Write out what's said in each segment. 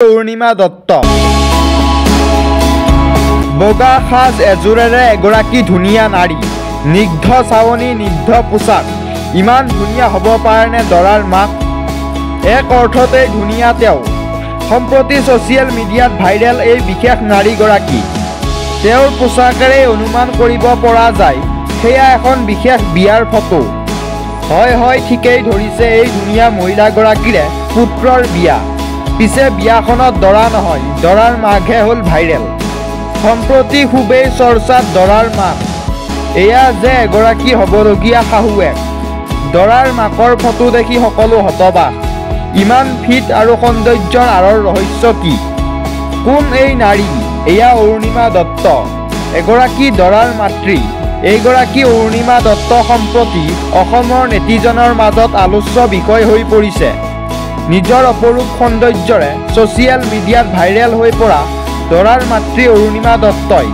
অৰুণিমা দত্ত বগা সাজ এজোৰেৰে এগৰাকী ধুনীয়া নাৰী নিগ্ধ চাৱনী নিগ্ধ পোছাক ইমান ধুনীয়া হ'ব পাৰেনে দৰাৰ মাক এক অৰ্থতেই ধুনীয়া তেওঁ সম্প্ৰতি ছ'চিয়েল মিডিয়াত ভাইৰেল এই বিশেষ নাৰীগৰাকী তেওঁৰ পোছাকেৰে অনুমান কৰিব পৰা যায় সেয়া এখন বিশেষ বিয়াৰ ফটো হয় ঠিকেই ধৰিছে এই ধুনীয়া মহিলাগৰাকীৰে পুত্ৰৰ বিয়া পিছে বিয়াখনত দৰা নহয় দৰাৰ মাকহে হ'ল ভাইৰেল সম্প্ৰতি খুবেই চৰ্চাত দৰাৰ মাক এয়া যে এগৰাকী হ'বলগীয়া শাহুৱেক দৰাৰ মাকৰ ফটো দেখি সকলো হতবাক ইমান ফিট আৰু সৌন্দৰ্যৰ আঁৰৰ ৰহস্য কি কোন এই নাৰী এয়া অৰুণিমা দত্ত এগৰাকী দৰাৰ মাতৃ এইগৰাকী অৰুণিমা দত্ত সম্প্ৰতি অসমৰ নেটিজনৰ মাজত আলোচ্য বিষয় হৈ পৰিছে নিজৰ অপৰূপ সৌন্দৰ্যৰে ছ'চিয়েল মিডিয়াত ভাইৰেল হৈ পৰা দৰাৰ মাতৃ অৰুণিমা দত্তই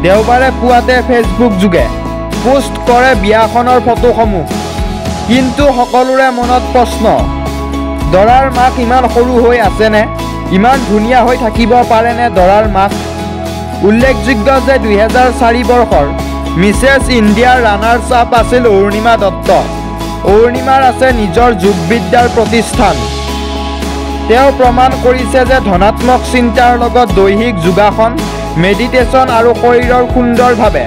দেওবাৰে পুৱাতে ফেচবুক যোগে পোষ্ট কৰে বিয়াখনৰ ফটোসমূহ কিন্তু সকলোৰে মনত প্ৰশ্ন দৰাৰ মাক ইমান সৰু হৈ আছেনে ইমান ধুনীয়া হৈ থাকিব পাৰেনে দৰাৰ মাক উল্লেখযোগ্য যে 2004 বৰ্ষৰ মিছেছ ইণ্ডিয়াৰ ৰানাৰ্ছ আপ আছিল অৰুণিমা দত্ত অৰুণিমাৰ আছে নিজৰ যোগবিদ্যাৰ প্ৰতিষ্ঠান তেওঁ প্ৰমাণ কৰিছে যে ধনাত্মক চিন্তাৰ লগত দৈহিক যোগাসন মেডিটেশ্যন আৰু শৰীৰৰ সুন্দৰভাৱে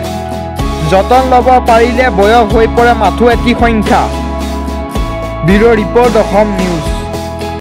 যতন ল'ব পাৰিলে বয়স হৈ পৰে মাথো এটি সংখ্যা ব্যুৰ ৰিপৰ্ট অসম নিউজ।